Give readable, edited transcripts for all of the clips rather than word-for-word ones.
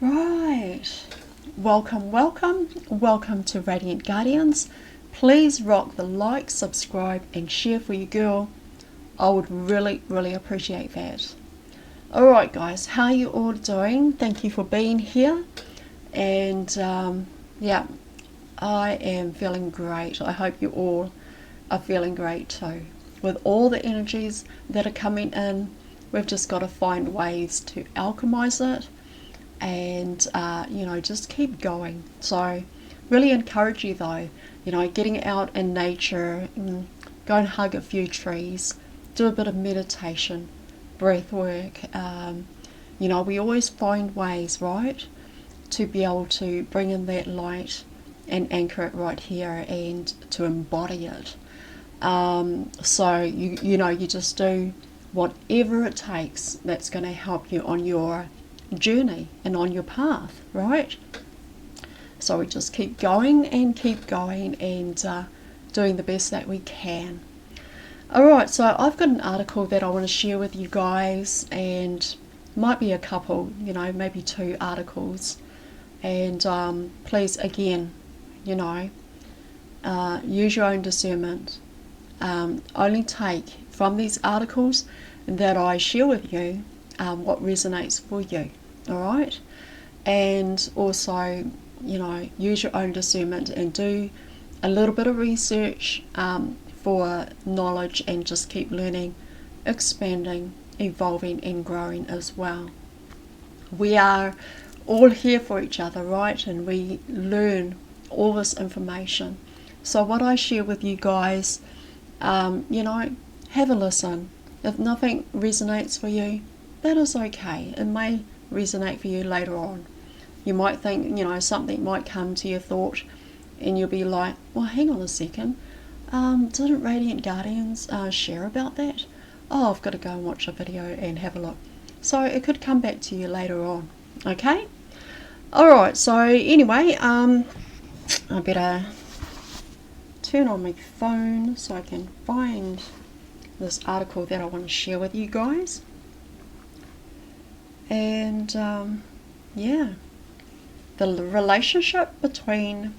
Right. Welcome to Radiant Guardians. Please rock the like, subscribe, and share for your girl. I would really appreciate that. Alright, guys, how are you all doing? Thank you for being here. And yeah, I am feeling great. I hope you all are feeling great too. With all the energies that are coming in, we've just got to find ways to alchemize it and just keep going. So really encourage you though, getting out in nature, go and hug a few trees, do a bit of meditation, breath work. We always find ways, right, to be able to bring in that light and anchor it right here and to embody it. So you just do whatever it takes that's going to help you on your journey and on your path, right? So we just keep going and doing the best that we can. Alright, so I've got an article that I want to share with you guys, and might be a couple, maybe 2 articles. And please, again, use your own discernment. Only take from these articles that I share with you what resonates for you. Alright, and also use your own discernment and do a little bit of research for knowledge, and just keep learning, expanding, evolving and growing as well. We are all here for each other, right? And we learn all this information. So what I share with you guys, have a listen. If nothing resonates for you, that is okay. It may resonate for you later on. You might think, something might come to your thought and you'll be like, well, hang on a second. Didn't Radiant Guardians share about that? Oh, I've got to go and watch a video and have a look. So it could come back to you later on. Okay? Alright, so anyway, I better turn on my phone so I can find this article that I want to share with you guys. And the relationship between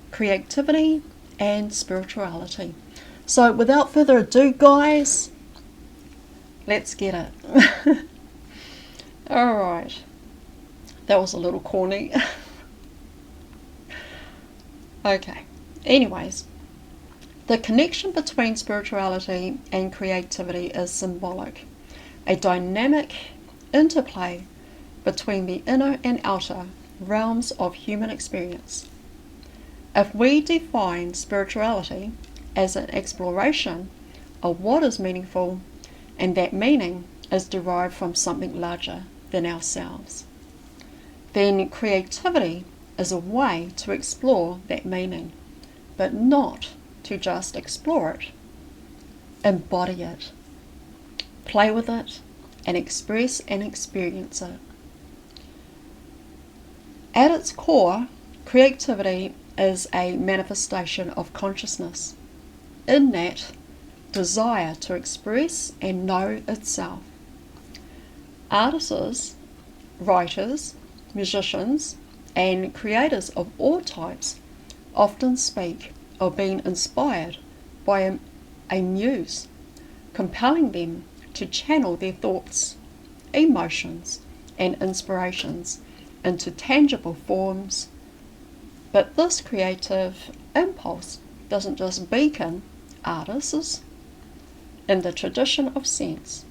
creativity and spirituality. So without further ado, guys, let's get it. Alright, that was a little corny. Okay, anyways, the connection between spirituality and creativity is symbolic, a dynamic interplay between the inner and outer realms of human experience. If we define spirituality as an exploration of what is meaningful, and that meaning is derived from something larger than ourselves, then creativity is a way to explore that meaning, but not to just explore it. Embody it, play with it, and express and experience it. At its core, creativity is a manifestation of consciousness, in that desire to express and know itself. Artists, writers, musicians, and creators of all types often speak of being inspired by a muse, compelling them to channel their thoughts, emotions, and inspirations into tangible forms. But this creative impulse doesn't just beacon artists in the tradition of sense,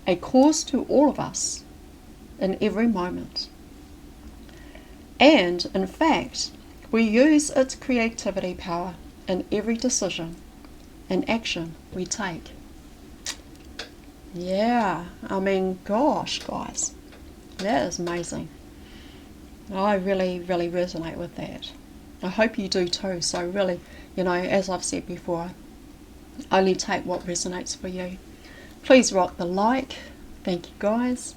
a cause to all of us in every moment. And in fact, we use its creativity power in every decision and action we take. Yeah, I mean, gosh, guys, that is amazing. I really resonate with that. I hope you do too. So really, as I've said before, only take what resonates for you. Please rock the like. Thank you, guys.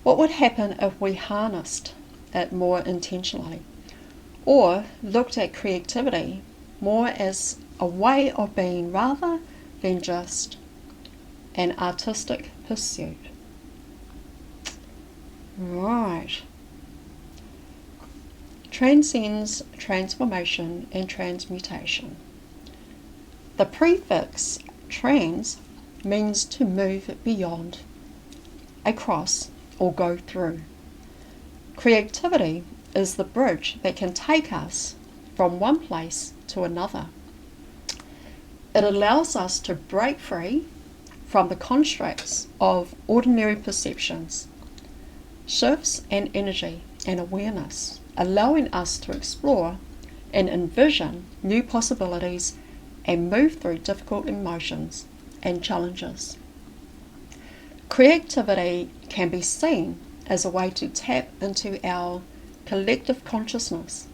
What would happen if we harnessed it more intentionally, or looked at creativity more as a way of being rather than just an artistic pursuit? Right. transcends transformation and transmutation. The prefix trans means to move beyond, across, or go through. Creativity is the bridge that can take us from one place to another. It allows us to break free from the constructs of ordinary perceptions, shifts in energy and awareness, allowing us to explore and envision new possibilities and move through difficult emotions and challenges. Creativity can be seen as a way to tap into our collective consciousness,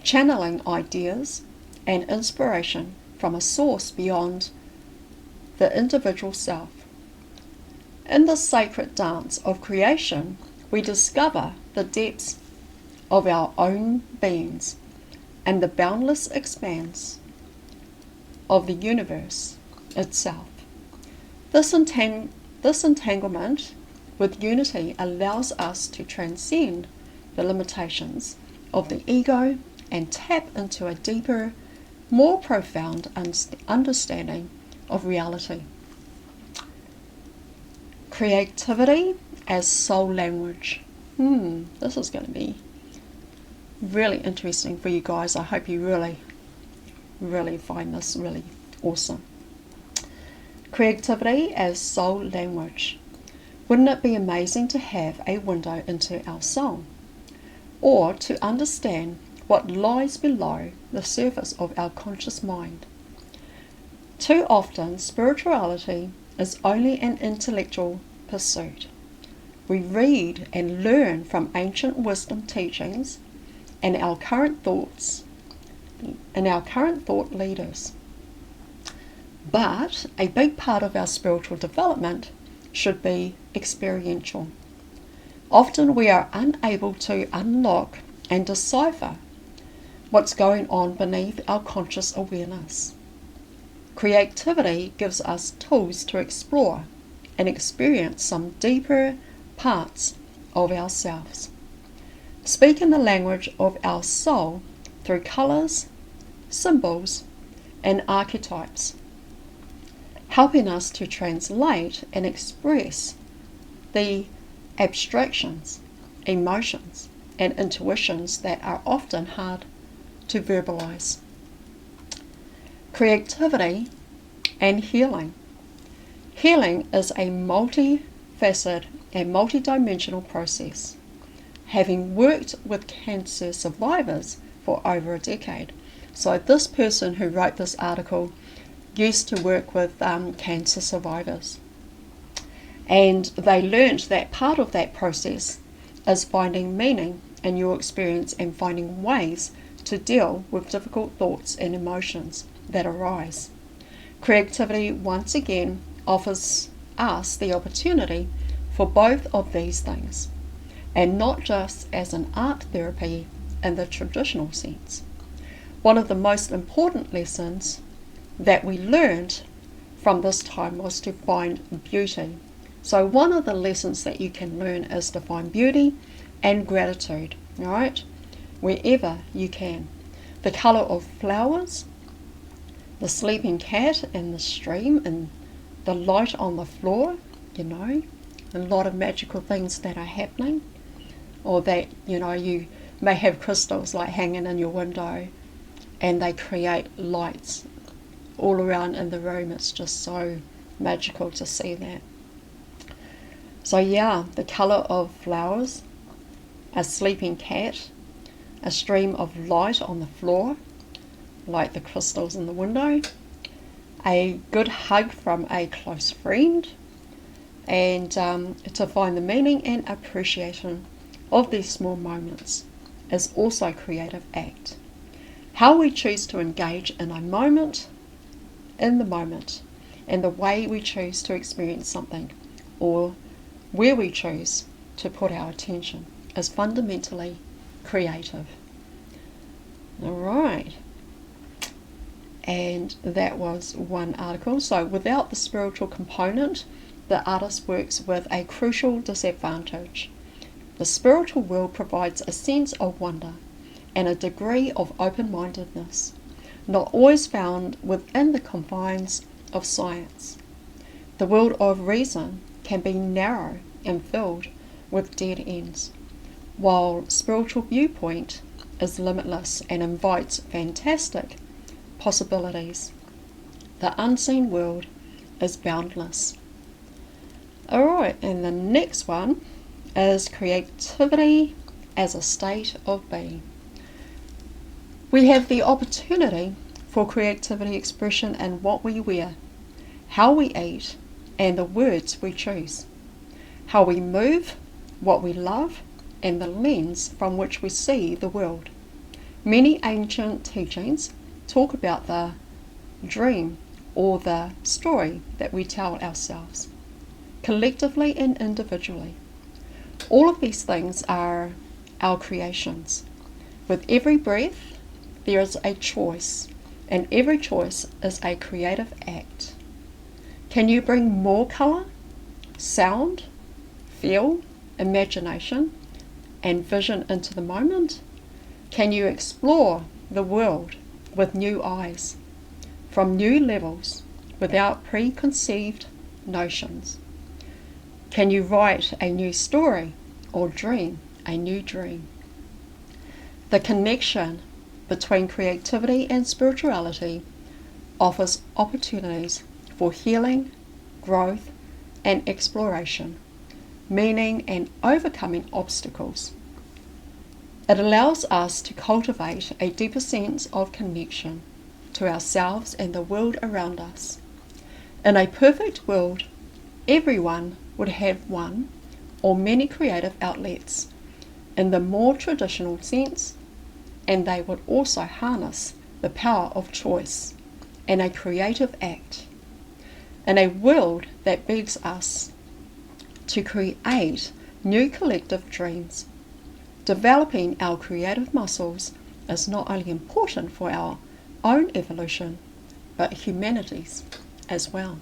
channeling ideas and inspiration from a source beyond the individual self. In the sacred dance of creation, we discover the depths of our own beings and the boundless expanse of the universe itself. This entanglement with unity allows us to transcend the limitations of the ego and tap into a deeper, more profound understanding of reality. Creativity as soul language. This is going to be really interesting for you guys. I hope you really find this really awesome. Creativity as soul language. Wouldn't it be amazing to have a window into our soul, or to understand what lies below the surface of our conscious mind? Too often, spirituality is only an intellectual pursuit. We read and learn from ancient wisdom teachings and our current thought leaders. But a big part of our spiritual development should be experiential. Often we are unable to unlock and decipher what's going on beneath our conscious awareness. Creativity gives us tools to explore and experience some deeper parts of ourselves. Speak in the language of our soul through colours, symbols, and archetypes, helping us to translate and express the abstractions, emotions, and intuitions that are often hard to verbalize. Creativity and healing. Healing is a multifaceted and multidimensional process. Having worked with cancer survivors for over a decade, so this person who wrote this article used to work with cancer survivors, and they learned that part of that process is finding meaning in your experience and finding ways to deal with difficult thoughts and emotions that arise. Creativity once again offers us the opportunity for both of these things, and not just as an art therapy in the traditional sense. One of the most important lessons that we learned from this time was to find beauty. So one of the lessons that you can learn is to find beauty and gratitude, right? Wherever you can. The colour of flowers, the sleeping cat and the stream and the light on the floor, a lot of magical things that are happening. Or that, you may have crystals like hanging in your window and they create lights all around in the room. It's just so magical to see that. So yeah, the colour of flowers, a sleeping cat, a stream of light on the floor, like the crystals in the window, a good hug from a close friend, and to find the meaning and appreciation of these small moments is also a creative act. How we choose to engage in the moment, and the way we choose to experience something, or where we choose to put our attention, is fundamentally creative. Alright, and that was one article. So without the spiritual component, the artist works with a crucial disadvantage. The spiritual world provides a sense of wonder and a degree of open-mindedness, not always found within the confines of science. The world of reason can be narrow and filled with dead ends, while spiritual viewpoint is limitless and invites fantastic possibilities. The unseen world is boundless. Alright, and the next one is creativity as a state of being. We have the opportunity for creativity expression in what we wear, how we eat, and the words we choose, how we move, what we love, and the lens from which we see the world. Many ancient teachings talk about the dream or the story that we tell ourselves, collectively and individually. All of these things are our creations. With every breath, there is a choice, and every choice is a creative act. Can you bring more colour, sound, feel, imagination, and vision into the moment? Can you explore the world with new eyes, from new levels, without preconceived notions? Can you write a new story or dream a new dream? The connection between creativity and spirituality offers opportunities for healing, growth, and exploration, meaning and overcoming obstacles. It allows us to cultivate a deeper sense of connection to ourselves and the world around us. In a perfect world, everyone would have one or many creative outlets in the more traditional sense, and they would also harness the power of choice and a creative act. In a world that begs us to create new collective dreams, developing our creative muscles is not only important for our own evolution, but humanity's as well.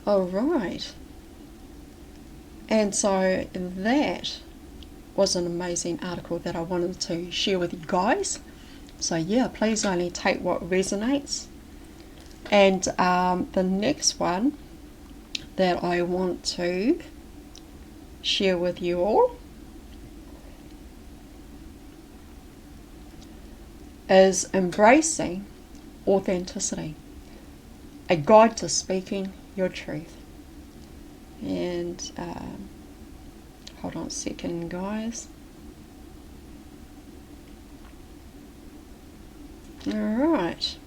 Alright, and so that was an amazing article that I wanted to share with you guys. So yeah, please only take what resonates. And the next one that I want to share with you all is embracing authenticity, a guide to speaking your truth. And hold on a second, guys. Alright,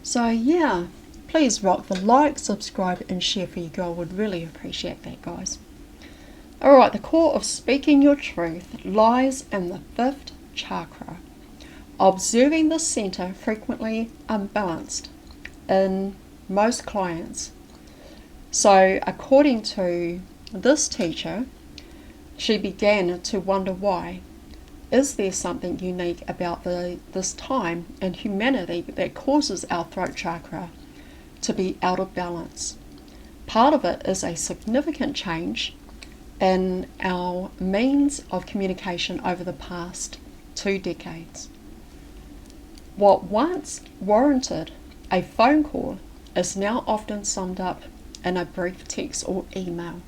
so yeah, please rock the like, subscribe and share for you girl. Would really appreciate that, guys. Alright, the core of speaking your truth lies in the 5th chakra. Observing the center frequently unbalanced in most clients. So according to this teacher, she began to wonder why. Is there something unique about this time in humanity that causes our throat chakra to be out of balance? Part of it is a significant change in our means of communication over the past 2 decades. What once warranted a phone call is now often summed up in a brief text or email.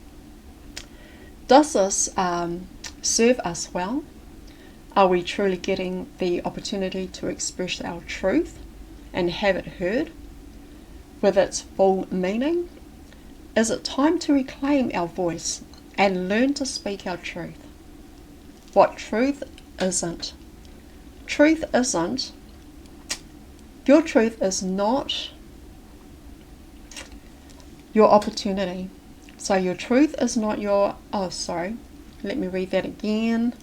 Does this serve us well? Are we truly getting the opportunity to express our truth and have it heard with its full meaning? Is it time to reclaim our voice and learn to speak our truth? What truth isn't? Truth isn't. Your truth is not your opportunity. So your truth is not your, let me read that again.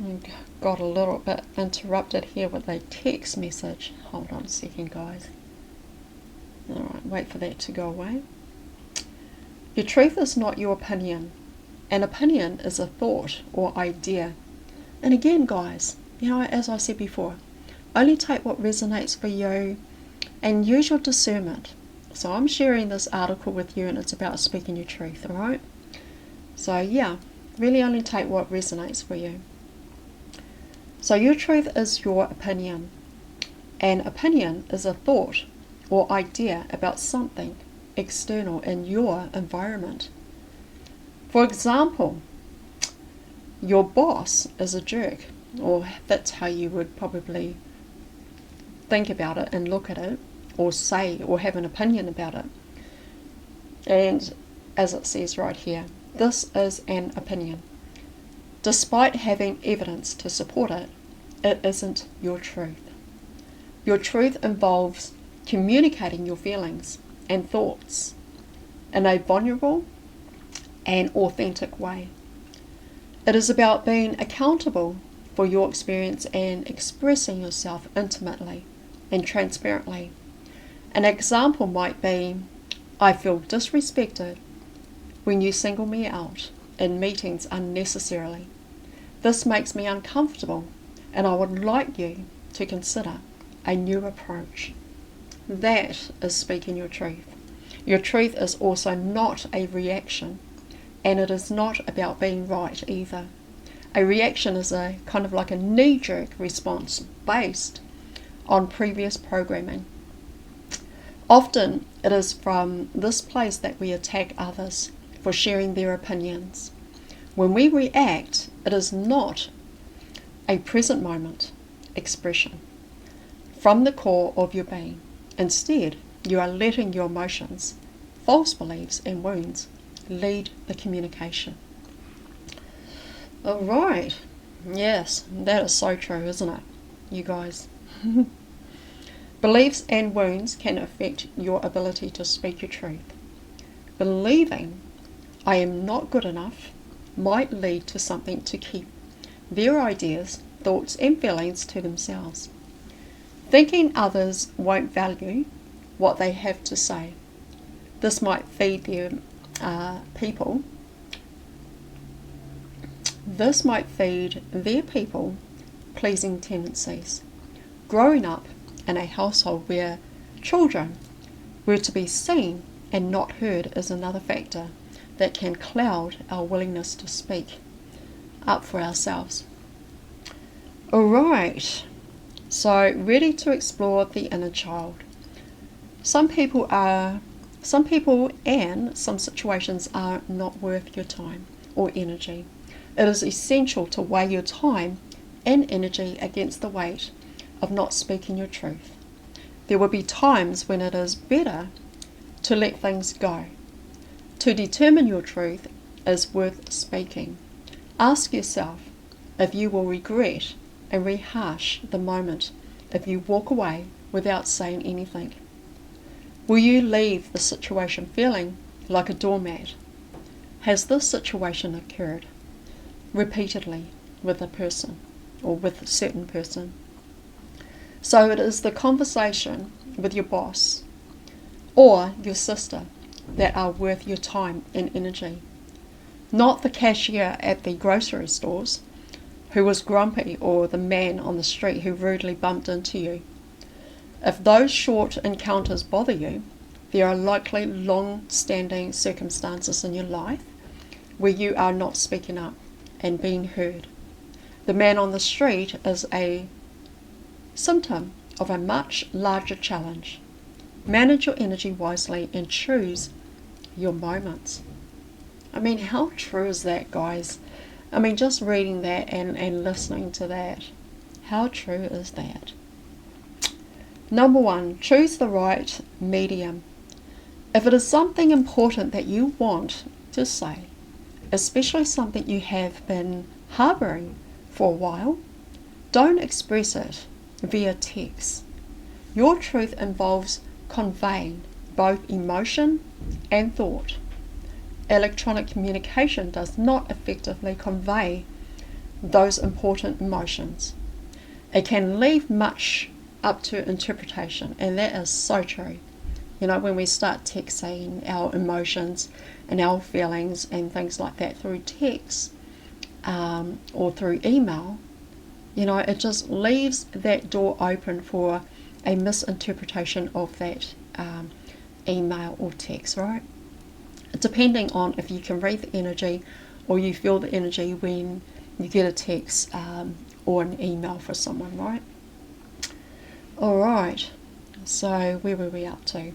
I got a little bit interrupted here with a text message. Hold on a second, guys. Alright, wait for that to go away. Your truth is not your opinion. An opinion is a thought or idea. And again, guys, as I said before, only take what resonates for you and use your discernment. So I'm sharing this article with you and it's about speaking your truth, alright? So yeah, really only take what resonates for you. So your truth is your opinion. An opinion is a thought or idea about something external in your environment. For example, your boss is a jerk, or that's how you would probably think about it and look at it, or say, or have an opinion about it. And as it says right here, this is an opinion. Despite having evidence to support it, it isn't your truth. Your truth involves communicating your feelings and thoughts in a vulnerable and authentic way. It is about being accountable for your experience and expressing yourself intimately and transparently. An example might be, I feel disrespected when you single me out in meetings unnecessarily. This makes me uncomfortable, and I would like you to consider a new approach. That is speaking your truth. Your truth is also not a reaction, and it is not about being right either. A reaction is a kind of like a knee-jerk response based on previous programming. Often it is from this place that we attack others for sharing their opinions. When we react, it is not a present moment expression from the core of your being. Instead, you are letting your emotions, false beliefs and wounds lead the communication. Alright, yes, that is so true, isn't it, you guys? Beliefs and wounds can affect your ability to speak your truth. Believing I am not good enough might lead to something to keep their ideas, thoughts and feelings to themselves. Thinking others won't value what they have to say. This might feed their people. This might feed their people pleasing tendencies. Growing up in a household where children were to be seen and not heard is another factor that can cloud our willingness to speak up for ourselves. Alright, so ready to explore the inner child. Some people and some situations are not worth your time or energy. It is essential to weigh your time and energy against the weight of not speaking your truth. There will be times when it is better to let things go. To determine your truth is worth speaking. Ask yourself if you will regret and rehash the moment if you walk away without saying anything. Will you leave the situation feeling like a doormat? Has this situation occurred repeatedly with a person or with a certain person? So it is the conversation with your boss or your sister that are worth your time and energy, not the cashier at the grocery stores who was grumpy or the man on the street who rudely bumped into you. If those short encounters bother you, there are likely long-standing circumstances in your life where you are not speaking up and being heard. The man on the street is a symptom of a much larger challenge. Manage your energy wisely and choose your moments. I mean, how true is that, guys? I mean, just reading that and listening to that, how true is that? Number 1, choose the right medium. If it is something important that you want to say, especially something you have been harboring for a while, don't express it via text. Your truth involves conveying both emotion and thought. Electronic communication does not effectively convey those important emotions. It can leave much up to interpretation, and that is so true. You know, when we start texting our emotions and our feelings and things like that through text or through email, you know, it just leaves that door open for a misinterpretation of that email or text, right? Depending on if you can read the energy or you feel the energy when you get a text or an email for someone, right? Alright, so where were we up to?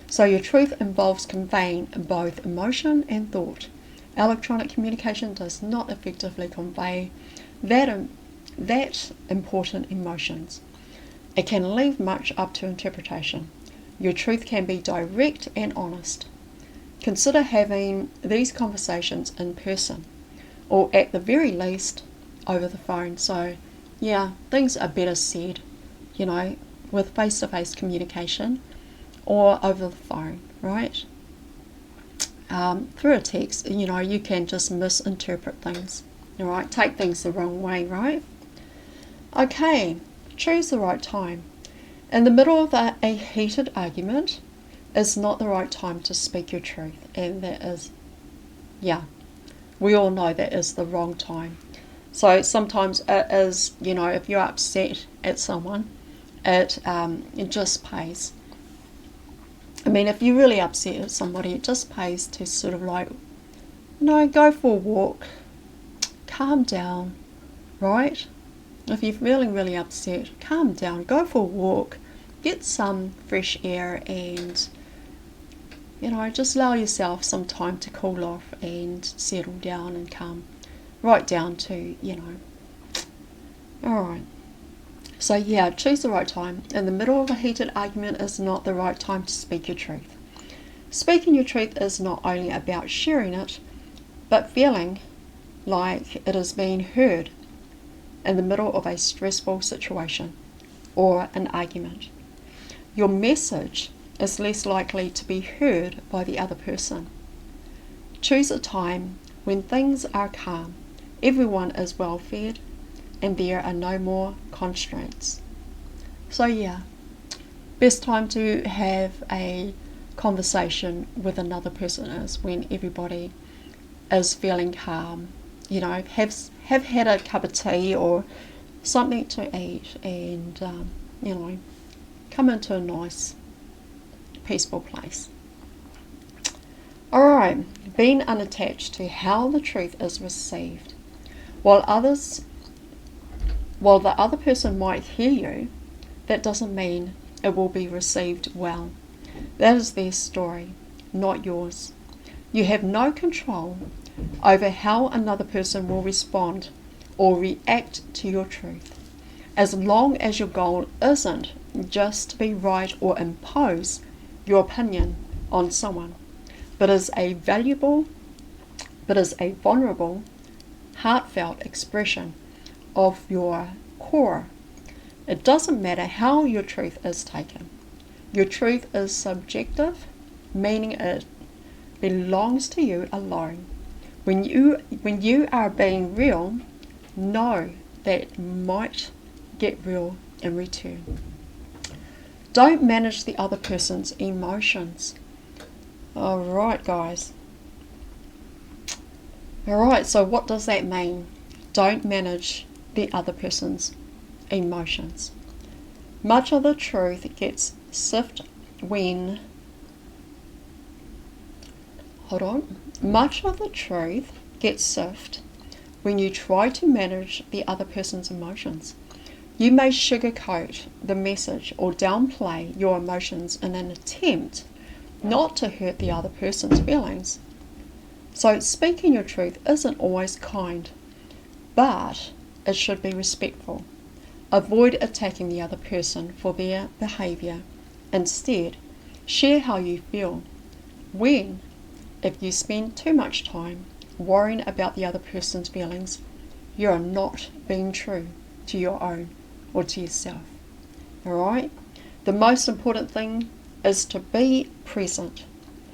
So your truth involves conveying both emotion and thought. Electronic communication does not effectively convey that important emotions. It can leave much up to interpretation. Your truth can be direct and honest. Consider having these conversations in person, or at the very least over the phone. So yeah, things are better said, with face-to-face communication or over the phone, right? Through a text, you can just misinterpret things, right? Take things the wrong way, right? Okay, choose the right time. In the middle of a heated argument is not the right time to speak your truth, and that is, we all know that is the wrong time. So sometimes it is, if you're upset at someone, it just pays. If you're really upset at somebody, it just pays to sort of go for a walk, calm down, right? If you're feeling really upset, calm down, go for a walk, get some fresh air, and just allow yourself some time to cool off and settle down and calm right down to, alright. So yeah, choose the right time. In the middle of a heated argument is not the right time to speak your truth. Speaking your truth is not only about sharing it, but feeling like it is being heard in the middle of a stressful situation or an argument. Your message is less likely to be heard by the other person. Choose a time when things are calm, everyone is well fed, and there are no more constraints. So yeah, best time to have a conversation with another person is when everybody is feeling calm, have had a cup of tea or something to eat, and come into a nice peaceful place. Alright, being unattached to how the truth is received. While the other person might hear you, that doesn't mean it will be received well. That is their story, not yours. You have no control over how another person will respond or react to your truth. As long as your goal isn't just to be right or impose your opinion on someone, but is a vulnerable, heartfelt expression of your core. It doesn't matter how your truth is taken. Your truth is subjective, meaning it belongs to you alone. When you are being real, know that it might get real in return. Don't manage the other person's emotions. Alright, guys. Alright, so what does that mean? Don't manage the other person's emotions. Much of the truth gets sifted when you try to manage the other person's emotions. You may sugarcoat the message or downplay your emotions in an attempt not to hurt the other person's feelings. So speaking your truth isn't always kind, but it should be respectful. Avoid attacking the other person for their behavior. Instead, share how you feel. If you spend too much time worrying about the other person's feelings, you are not being true to your own or to yourself. Alright? The most important thing is to be present.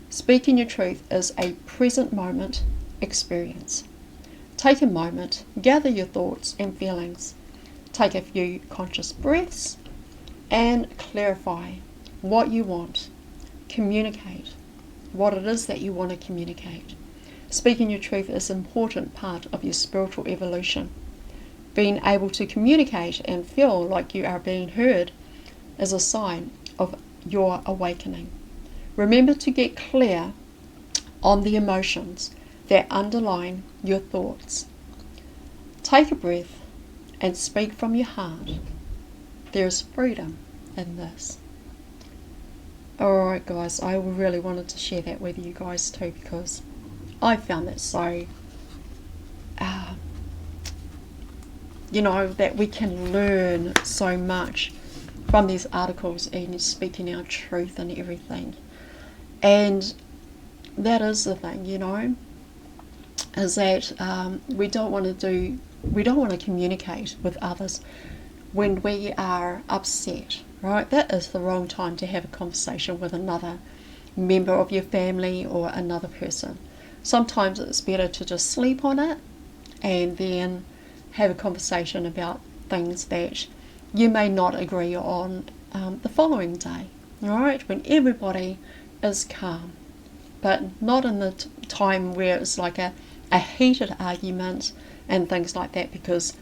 Speaking your truth is a present moment experience. Take a moment, gather your thoughts and feelings. Take a few conscious breaths and clarify what you want. Communicate what it is that you want to communicate. Speaking your truth is an important part of your spiritual evolution. Being able to communicate and feel like you are being heard is a sign of your awakening. Remember to get clear on the emotions that underline your thoughts. Take a breath and speak from your heart. There is freedom in this. Alright guys, I really wanted to share that with you guys too, because I found that so, that we can learn so much from these articles and speaking our truth and everything. And that is the thing, is that we don't want to communicate with others when we are upset, right? That is the wrong time to have a conversation with another member of your family or another person. Sometimes it's better to just sleep on it and then have a conversation about things that you may not agree on the following day, right? When everybody is calm, but not in the time where it's like a heated argument and things like that, because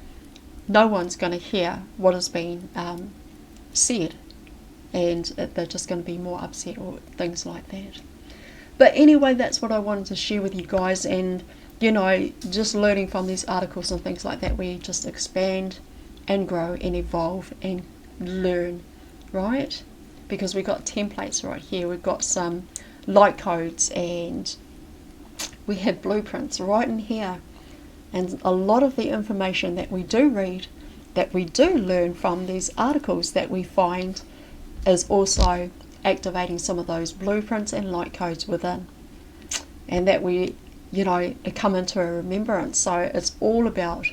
no one's going to hear what is being said, and they're just going to be more upset or things like that. But anyway, that's what I wanted to share with you guys, and just learning from these articles and things like that, we just expand and grow and evolve and learn, right? Because we've got templates right here, we've got some light codes, and we have blueprints right in here. And a lot of the information that we do read, that we do learn from these articles that we find, is also activating some of those blueprints and light codes within. And that we, come into a remembrance. So it's all about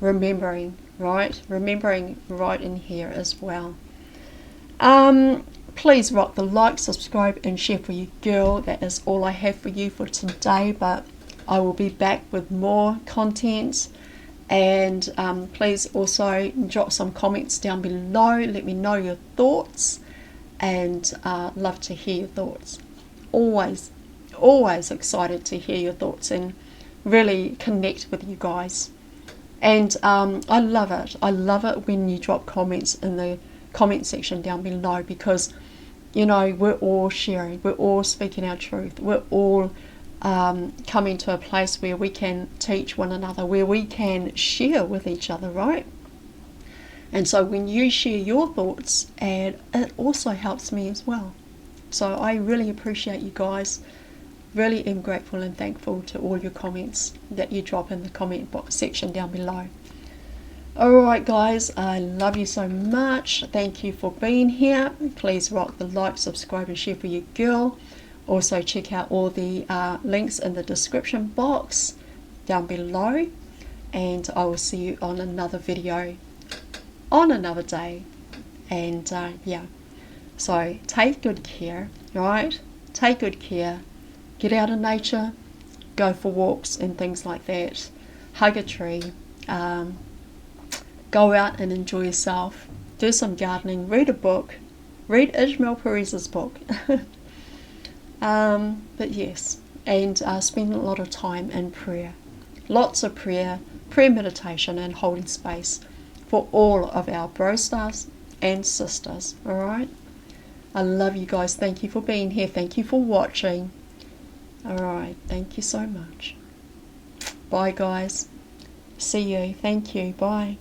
remembering, right? Remembering right in here as well. Please rock the like, subscribe and share for you, girl. That is all I have for you for today, but I will be back with more content. And please also drop some comments down below. Let me know your thoughts, and love to hear your thoughts. Always excited to hear your thoughts and really connect with you guys. And I love it when you drop comments in the comment section down below, because we're all sharing, we're all speaking our truth, we're all coming to a place where we can teach one another, where we can share with each other, right? And so when you share your thoughts, and it also helps me as well. So I really appreciate you guys. Really am grateful and thankful to all your comments that you drop in the comment box section down below. Alright guys, I love you so much. Thank you for being here. Please rock the like, subscribe and share for your girl. Also check out all the links in the description box down below. And I will see you on another video on another day. And yeah, so take good care, right? Take good care. Get out in nature, go for walks and things like that. Hug a tree. Go out and enjoy yourself. Do some gardening. Read a book. Read Ishmael Perez's book. But yes, and spend a lot of time in prayer. Lots of prayer meditation and holding space for all of our bro stars and sisters. Alright? I love you guys. Thank you for being here. Thank you for watching. Alright, thank you so much. Bye guys. See you. Thank you. Bye.